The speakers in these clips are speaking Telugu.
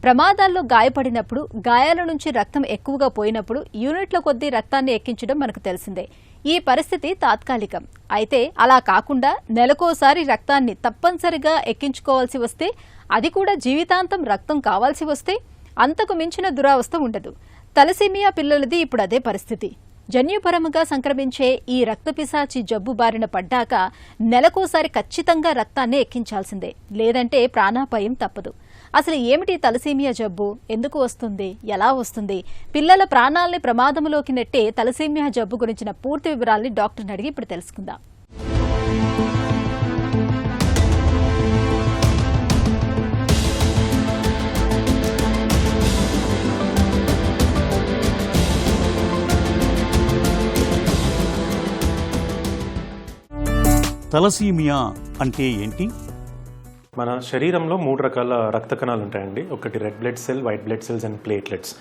ప్రమాదాల్లో గాయపడినప్పుడు, గాయాల నుంచి రక్తం ఎక్కువగా పోయినప్పుడు యూనిట్ల కొద్దీ రక్తాన్ని ఎక్కించడం మనకు తెలిసిందే. ఈ పరిస్థితి తాత్కాలికం. అయితే అలా కాకుండా నెలకోసారి రక్తాన్ని తప్పనిసరిగా ఎక్కించుకోవాల్సి వస్తే, అది కూడా జీవితాంతం రక్తం కావాల్సి వస్తే అంతకు మించిన దురావస్థ ఉండదు. తలసీమియా పిల్లలది ఇప్పుడు అదే పరిస్థితి. జన్యుపరముగా సంక్రమించే ఈ రక్తపిశాచి జబ్బు బారిన పడ్డాక నెలకోసారి ఖచ్చితంగా రక్తాన్ని ఎక్కించాల్సిందే, లేదంటే ప్రాణాపాయం తప్పదు. అసలు ఏమిటి తలసీమియా జబ్బు, ఎందుకు వస్తుంది, ఎలా వస్తుంది, పిల్లల ప్రాణాలని ప్రమాదంలోకి నెట్టే తలసీమియా జబ్బు గురించిన పూర్తి వివరాల్ని డాక్టర్ని అడిగి ఇప్పుడు తెలుసుకుందాం. తలసీమియా అంటే ఏంటి? మన శరీరంలో 3 రకాల రక్త కణాలు ఉంటాయండి. ఒకటి red blood cell, white blood cells and platelets.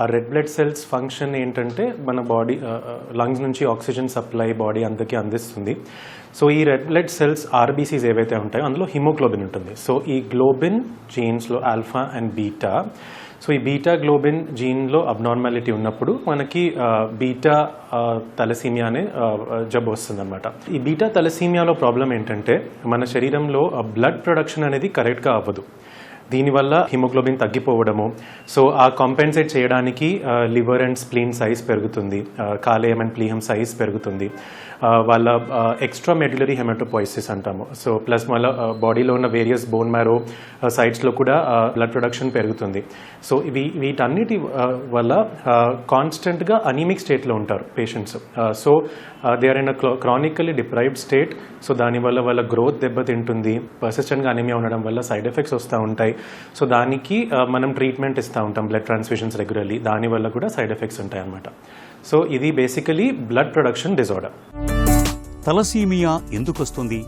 ఆ రెడ్ బ్లడ్ సెల్స్ ఫంక్షన్ ఏంటంటే మన బాడీ లంగ్స్ నుంచి ఆక్సిజన్ సప్లై బాడీ అంతకి అందిస్తుంది. సో ఈ రెడ్ బ్లడ్ సెల్స్ ఆర్బీసీస్ ఏవైతే ఉంటాయో అందులో హిమోగ్లోబిన్ ఉంటుంది. సో ఈ గ్లోబిన్ జీన్స్లో ఆల్ఫా అండ్ బీటా, సో ఈ బీటా గ్లోబిన్ జీన్లో అబ్నార్మాలిటీ ఉన్నప్పుడు మనకి బీటా తలసీమియా అనే జబ్బు వస్తుందన్నమాట. ఈ బీటా తలసీమియాలో ప్రాబ్లం ఏంటంటే మన శరీరంలో బ్లడ్ ప్రొడక్షన్ అనేది కరెక్ట్గా అవ్వదు. దీనివల్ల హిమోగ్లోబిన్ తగ్గిపోవడము, సో ఆ కాంపెన్సేట్ చేయడానికి లివర్ అండ్ స్ప్లీన్ సైజ్ పెరుగుతుంది, కాలేయం అండ్ ప్లీహం సైజ్ పెరుగుతుంది, వాళ్ళ ఎక్స్ట్రా మెడ్యులరీ హెమటోపోయిసిస్ అంటాము. సో ప్లస్ మళ్ళీ బాడీలో ఉన్న వేరియస్ బోన్ మ్యారో సైడ్స్లో కూడా బ్లడ్ ప్రొడక్షన్ పెరుగుతుంది. సో వీటన్నిటి వల్ల కాన్స్టెంట్గా అనీమిక్ స్టేట్లో ఉంటారు patients. So they are in a chronically deprived state. So దానివల్ల వాళ్ళ గ్రోత్ దెబ్బతింటుంది. పర్సిస్టెంట్గా అనీమియా ఉండడం వల్ల సైడ్ ఎఫెక్ట్స్ వస్తూ ఉంటాయి. సో దానికి మనం ట్రీట్మెంట్ ఇస్తూ ఉంటాం, బ్లడ్ ట్రాన్స్ఫ్యూషన్స్ రెగ్యులర్లీ. దానివల్ల కూడా సైడ్ ఎఫెక్ట్స్ ఉంటాయి అన్నమాట. సో ఇది basically blood production disorder. Thalassaemia ఎందుకు వస్తుంది?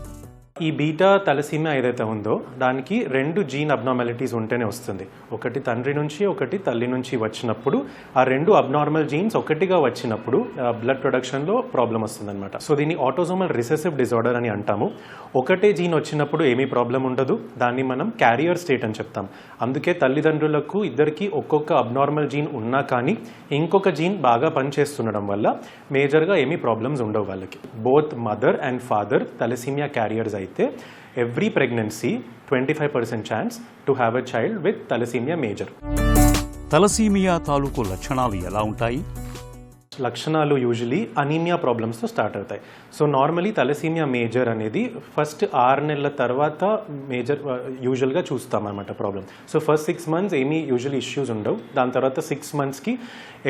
ఈ బీటా తలసీమియా ఏదైతే ఉందో దానికి 2 జీన్ అబ్నార్మాలిటీస్ ఉంటేనే వస్తుంది. ఒకటి తండ్రి నుంచి, ఒకటి తల్లి నుంచి వచ్చినప్పుడు ఆ 2 అబ్నార్మల్ జీన్స్ ఒకటిగా వచ్చినప్పుడు బ్లడ్ ప్రొడక్షన్లో ప్రాబ్లం వస్తుందన్నమాట. సో దీన్ని ఆటోసోమల్ రిసెసివ్ డిజార్డర్ అని అంటాము. ఒకటే జీన్ వచ్చినప్పుడు ఏమీ ప్రాబ్లం ఉండదు, దాన్ని మనం క్యారియర్ స్టేట్ అని చెప్తాం. అందుకే తల్లిదండ్రులకు ఇద్దరికి ఒక్కొక్క అబ్నార్మల్ జీన్ ఉన్నా కానీ ఇంకొక జీన్ బాగా పనిచేస్తుండడం వల్ల మేజర్గా ఏమీ ప్రాబ్లమ్స్ ఉండవు వాళ్ళకి. Both mother and father thalassaemia carriers అయితే every pregnancy 25% chance to have a child with thalassaemia major. Thalassaemia తాలూకు లక్షణాలు ఎలా ఉంటాయి? లక్షణాలు యూజువలీ అనీమియా ప్రాబ్లమ్స్తో స్టార్ట్ అవుతాయి. సో నార్మలీ తలసీమియా మేజర్ అనేది ఫస్ట్ 6 నెలల తర్వాత మేజర్ యూజువల్గా చూస్తాం అన్నమాట ప్రాబ్లం. సో ఫస్ట్ 6 మంత్స్ ఏమీ యూజువల్లీ ఇష్యూస్ ఉండవు. దాని తర్వాత 6 మంత్స్కి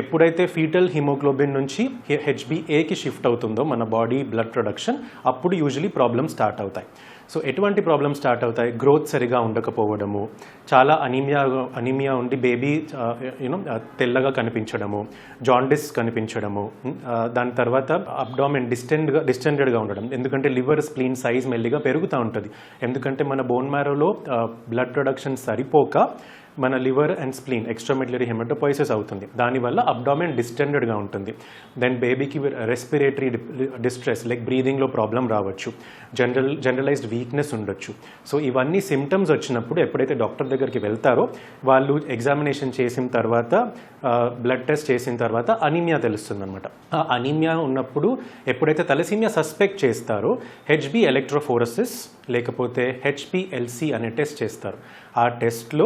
ఎప్పుడైతే ఫీటల్ హిమోగ్లోబిన్ నుంచి హెచ్బిఏకి షిఫ్ట్ అవుతుందో మన బాడీ బ్లడ్ ప్రొడక్షన్, అప్పుడు యూజువల్లీ ప్రాబ్లమ్స్ స్టార్ట్ అవుతాయి. సో ఎటువంటి ప్రాబ్లమ్స్ స్టార్ట్ అవుతాయి? గ్రోత్ సరిగా ఉండకపోవడము, చాలా అనీమియా ఉండి బేబీ తెల్లగా కనిపించడము, జాండిస్ కనిపించడము, దాని తర్వాత అబ్డామిన్ డిస్టెండెడ్గా ఉండడం. ఎందుకంటే లివర్ స్ప్లీన్ సైజ్ మెల్లిగా పెరుగుతూ ఉంటుంది. ఎందుకంటే మన బోన్ మ్యారోలో బ్లడ్ ప్రొడక్షన్ సరిపోక మన లివర్ అండ్ స్ప్లీన్ ఎక్స్ట్రామెడ్యులరీ హెమటోపోయిసిస్ అవుతుంది. దానివల్ల అబ్డామిన్ డిస్టెండెడ్గా ఉంటుంది. దెన్ బేబీకి రెస్పిరేటరీ డిస్ట్రెస్ లైక్ బ్రీదింగ్లో ప్రాబ్లం రావచ్చు, జనరలైజ్డ్ వీక్నెస్ ఉండొచ్చు. సో ఇవన్నీ సిమ్టమ్స్ వచ్చినప్పుడు ఎప్పుడైతే డాక్టర్ దగ్గరికి వెళ్తారో వాళ్ళు ఎగ్జామినేషన్ చేసిన తర్వాత, బ్లడ్ టెస్ట్ చేసిన తర్వాత అనీమియా తెలుస్తుంది అనమాట. ఆ అనీమియా ఉన్నప్పుడు ఎప్పుడైతే తలసీమియా సస్పెక్ట్ చేస్తారో హెచ్బి ఎలక్ట్రోఫోరసిస్ లేకపోతే హెచ్పిఎల్సి అనే టెస్ట్ చేస్తారు. ఆ టెస్ట్లో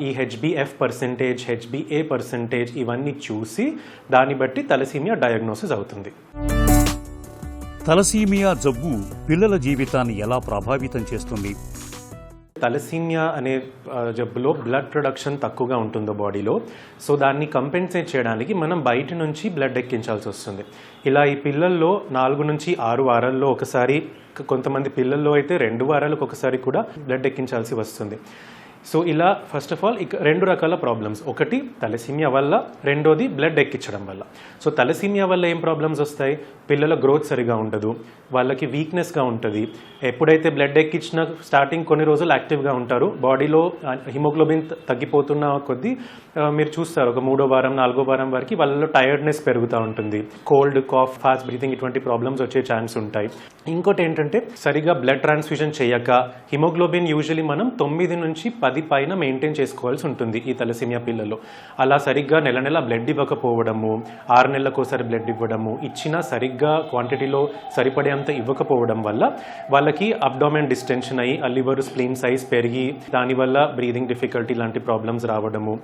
ఈ హెచ్బిఎఫ్ పర్సెంటేజ్, హెచ్బిఏ పర్సెంటేజ్ ఇవన్నీ చూసి దాన్ని బట్టి తలసీమియా డయాగ్నోసిస్ అవుతుంది. తలసీమియా జబ్బు పిల్లల జీవితాన్ని ఎలా ప్రభావితం చేస్తుంది? తలసీమియా అనే జబ్బులో బ్లడ్ ప్రొడక్షన్ తక్కువగా ఉంటుందో బాడీలో, సో దాన్ని కంపెన్సేట్ చేయడానికి మనం బయట నుంచి బ్లడ్ ఎక్కించాల్సి వస్తుంది. ఇలా ఈ పిల్లల్లో 4 నుంచి 6 వారాల్లో ఒకసారి, కొంతమంది పిల్లల్లో అయితే 2 వారాలకు ఒకసారి కూడా బ్లడ్ ఎక్కించాల్సి వస్తుంది. సో ఇలా ఫస్ట్ ఆఫ్ ఆల్ 2 రకాల ప్రాబ్లమ్స్, ఒకటి తలసీమియా వల్ల, రెండోది బ్లడ్ ఎక్కించడం వల్ల. సో తలసీమియా వల్ల ఏం ప్రాబ్లమ్స్ వస్తాయి? పిల్లల గ్రోత్ సరిగా ఉండదు, వాళ్ళకి వీక్నెస్గా ఉంటుంది. ఎప్పుడైతే బ్లడ్ ఎక్కించిన స్టార్టింగ్ కొన్ని రోజులు యాక్టివ్గా ఉంటారు, బాడీలో హిమోగ్లోబిన్ తగ్గిపోతున్న కొద్దీ మీరు చూస్తారు ఒక 3వ వారం 4వ వారం వరకు వాళ్ళలో టైర్డ్నెస్ పెరుగుతూ ఉంటుంది. కోల్డ్, కాఫ్, ఫాస్ట్ బ్రీతింగ్ ఇటువంటి ప్రాబ్లమ్స్ వచ్చే ఛాన్స్ ఉంటాయి. ఇంకోటి ఏంటంటే సరిగా బ్లడ్ ట్రాన్స్ఫ్యూజన్ చేయక హిమోగ్లోబిన్ యూజువలీ మనం 9 నుంచి 10 10 పైన మెయింటైన్ చేసుకోవాల్సి ఉంటుంది ఈ తలసీమియా పిల్లల్లో. అలా సరిగ్గా నెల నెల బ్లడ్ ఇవ్వకపోవడము, 6 నెలలకోసారి బ్లడ్ ఇవ్వడము, ఇచ్చినా సరిగ్గా క్వాంటిటీలో సరిపడేంత ఇవ్వకపోవడం వల్ల వాళ్ళకి అబ్డామెన్ డిస్టెన్షన్ అయ్యి ఆ లివర్ స్ప్లీన్ సైజ్ పెరిగి దానివల్ల బ్రీదింగ్ డిఫికల్టీ లాంటి ప్రాబ్లమ్స్ రావడము,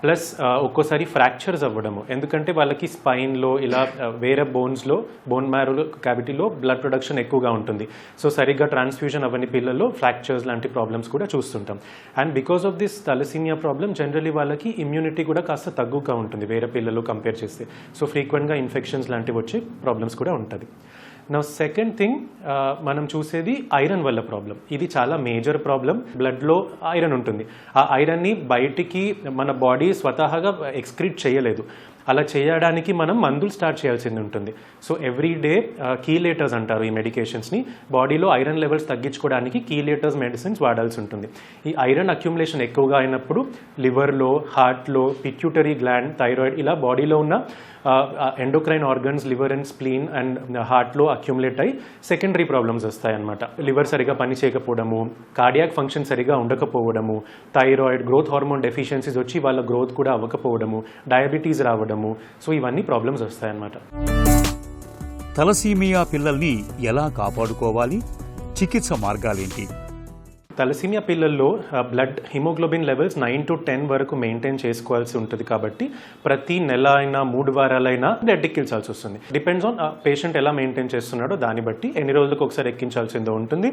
ప్లస్ ఒక్కోసారి ఫ్రాక్చర్స్ అవ్వడము. ఎందుకంటే వాళ్ళకి స్పైన్లో ఇలా వేరే బోన్స్లో బోన్ మ్యారో క్యావిటీలో బ్లడ్ ప్రొడక్షన్ ఎక్కువగా ఉంటుంది. సో సరిగ్గా ట్రాన్స్ఫ్యూజన్ అవ్వని పిల్లల్లో ఫ్రాక్చర్స్ లాంటి ప్రాబ్లమ్స్ కూడా చూస్తుంటాం. And because of this thalassaemia problem generally వాళ్ళకి ఇమ్యూనిటీ కూడా కాస్త తగ్గుగా ఉంటుంది వేరే పిల్లలు కంపేర్ చేస్తే. సో ఫ్రీక్వెంట్గా ఇన్ఫెక్షన్స్ లాంటివి వచ్చే ప్రాబ్లమ్స్ కూడా ఉంటుంది. నా సెకండ్ థింగ్ మనం చూసేది ఐరన్ వల్ల ప్రాబ్లం. ఇది చాలా మేజర్ ప్రాబ్లం. బ్లడ్లో ఐరన్ ఉంటుంది. ఆ ఐరన్ని బయటికి మన బాడీ స్వతహాగా ఎక్స్క్రీట్ చేయలేదు. అలా చేయడానికి మనం మందులు స్టార్ట్ చేయాల్సింది ఉంటుంది. సో ఎవ్రీ డే కీలేటర్స్ అంటారు ఈ మెడికేషన్స్ని. బాడీలో ఐరన్ లెవెల్స్ తగ్గించుకోవడానికి కీలేటర్స్ మెడిసిన్స్ వాడాల్సి ఉంటుంది. ఈ ఐరన్ అక్యుములేషన్ ఎక్కువగా అయినప్పుడు లివర్లో, హార్ట్లో, పిట్యూటరీ గ్లాండ్, థైరాయిడ్ ఇలా బాడీలో ఉన్న endocrine organs, liver and spleen and హార్ట్లో అక్యుములేట్ అయ్యి సెకండరీ ప్రాబ్లమ్స్ వస్తాయన్నమాట. లివర్ సరిగా పని చేయకపోవడము, కార్డియాక్ ఫంక్షన్ సరిగా ఉండకపోవడము, థైరాయిడ్, గ్రోత్ హార్మోన్ డెఫిషియన్సీస్ వచ్చి వాళ్ళ గ్రోత్ కూడా అవ్వకపోవడము, డయాబెటీస్ రావడము. సో ఇవన్నీ ప్రాబ్లమ్స్ వస్తాయన్నమాట. తలసీమియా పిల్లల్ని ఎలా కాపాడుకోవాలి? చికిత్స మార్గాలేంటి? తలసీమియా పిల్లల్లో బ్లడ్ హిమోగ్లోబిన్ లెవెల్స్ 9 to 10 వరకు మెయింటైన్ చేసుకోవాల్సి ఉంటుంది. కాబట్టి ప్రతి నెల అయినా 3 వారాలైనా బ్లడ్ ఎక్కించాల్సి వస్తుంది. డిపెండ్స్ ఆన్ పేషెంట్ ఎలా మెయింటైన్ చేస్తున్నాడో దాన్ని బట్టి ఎన్ని రోజులకు ఒకసారి ఎక్కించాల్సిందో ఉంటుంది.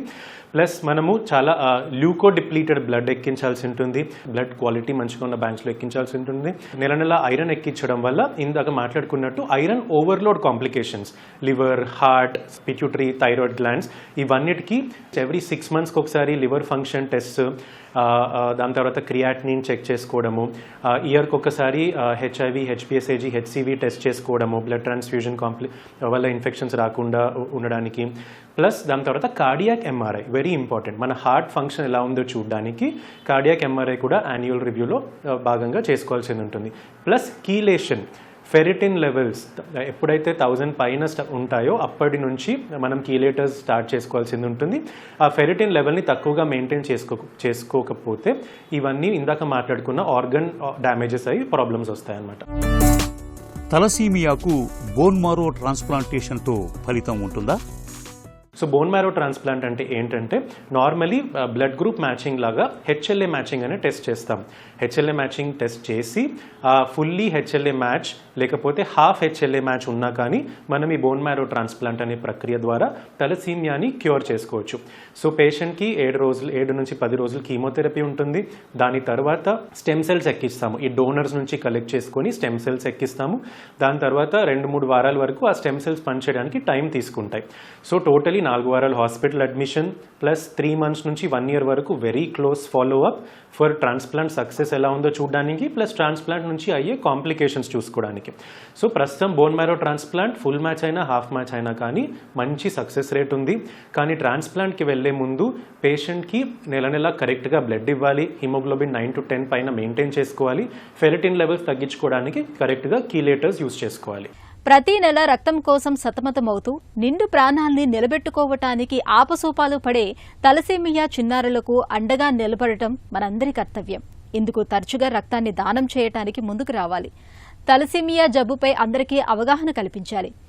ప్లస్ మనము చాలా ల్యూకో డిప్లీటెడ్ బ్లడ్ ఎక్కించాల్సి ఉంటుంది. బ్లడ్ క్వాలిటీ మంచిగా ఉన్న బ్యాంక్స్లో ఎక్కించాల్సి ఉంటుంది. నెల నెల ఐరన్ ఎక్కించడం వల్ల ఇందాక మాట్లాడుకున్నట్టు iron overload complications, liver, heart, pituitary, thyroid glands ఇవన్నిటికీ ఎవ్రీ 6 monthsకి ఒకసారి లివర్ ఫంక్షన్ టెస్ట్, దాని తర్వాత క్రియాటినిన్ చెక్ చేసుకోవడము, ఇయర్కి ఒకసారి హెచ్ఐవి, హెచ్పిఎస్ఏజీ, హెచ్సివి టెస్ట్ చేసుకోవడము, బ్లడ్ ట్రాన్స్ఫ్యూజన్ వల్ల ఇన్ఫెక్షన్స్ రాకుండా ఉండడానికి. ప్లస్ దాని తర్వాత కార్డియాక్ ఎంఆర్ఐ వెరీ ఇంపార్టెంట్. మన హార్ట్ ఫంక్షన్ ఎలా ఉందో చూడడానికి కార్డియాక్ ఎంఆర్ఐ కూడా యాన్యువల్ రివ్యూలో భాగంగా చేసుకోవాల్సి ఉంటుంది. ప్లస్ కీలేషన్, ఫెరిటిన్ లెవెల్స్ ఎప్పుడైతే 1000 పైన ఉంటాయో అప్పటి నుంచి మనం కీలేటర్స్ స్టార్ట్ చేసుకోవాల్సింది ఉంటుంది. ఆ ఫెరిటిన్ లెవెల్ని తక్కువగా మెయింటైన్ చేసుకోకపోతే ఇవన్నీ ఇందాక మాట్లాడుకున్న ఆర్గన్ డ్యామేజెస్ అయ్యి ప్రాబ్లమ్స్ వస్తాయన్నమాట. తలసీమియాకు బోన్ మారో ట్రాన్స్ప్లాంటేషన్తో ఫలితం ఉంటుందా? సో బోన్ మ్యారో ట్రాన్స్ప్లాంట్ అంటే ఏంటంటే నార్మలీ బ్లడ్ గ్రూప్ మ్యాచింగ్ లాగా హెచ్ఎల్ఏ మ్యాచింగ్ అనే టెస్ట్ చేస్తాం. హెచ్ఎల్ఏ మ్యాచింగ్ టెస్ట్ చేసి ఫుల్లీ హెచ్ఎల్ఏ మ్యాచ్ లేకపోతే హాఫ్ హెచ్ఎల్ఏ మ్యాచ్ ఉన్నా కానీ మనం ఈ బోన్ మ్యారో ట్రాన్స్ప్లాంట్ అనే ప్రక్రియ ద్వారా తలసీమియాని క్యూర్ చేసుకోవచ్చు. సో పేషెంట్కి 7 నుంచి 10 రోజులు కీమోథెరపీ ఉంటుంది. దాని తర్వాత స్టెమ్ సెల్స్ ఎక్కిస్తాము. ఈ డోనర్స్ నుంచి కలెక్ట్ చేసుకొని స్టెమ్ సెల్స్ ఎక్కిస్తాము. దాని తర్వాత 2-3 వారాల వరకు ఆ స్టెమ్ సెల్స్ పనిచేయడానికి టైం తీసుకుంటాయి. సో టోటలీ 4 వారాలు హాస్పిటల్ అడ్మిషన్ ప్లస్ 3 months నుంచి 1 year వరకు very close follow up for transplant success ఎలా ఉందో చూడడానికి, ప్లస్ ట్రాన్స్ప్లాంట్ నుంచి అయ్యే కాంప్లికేషన్స్ చూసుకోవడానికి. సో ప్రస్తుతం bone marrow transplant full match అయినా హాఫ్ మ్యాచ్ అయినా కానీ మంచి సక్సెస్ రేట్ ఉంది. కానీ ట్రాన్స్ప్లాంట్కి వెళ్లే ముందు పేషెంట్కి నెల నెల కరెక్ట్గా బ్లడ్ ఇవ్వాలి, హిమోగ్లోబిన్ 9 to 10 పైన మెయింటైన్ చేసుకోవాలి, ఫెరిటిన్ లెవెల్స్ తగ్గించుకోవడానికి కరెక్ట్గా కీలేటర్స్ యూజ్ చేసుకోవాలి. ప్రతి నెల రక్తం కోసం సతమతమవుతూ నిండు ప్రాణాల్ని నిలబెట్టుకోవటానికి ఆపసోపాలు పడే తలసీమియా చిన్నారులకు అండగా నిలబడటం మనందరి కర్తవ్యం. ఇందుకు తరచుగా రక్తాన్ని దానం చేయటానికి ముందుకు రావాలి. తలసీమియా జబ్బుపై అందరికీ అవగాహన కల్పించాలి.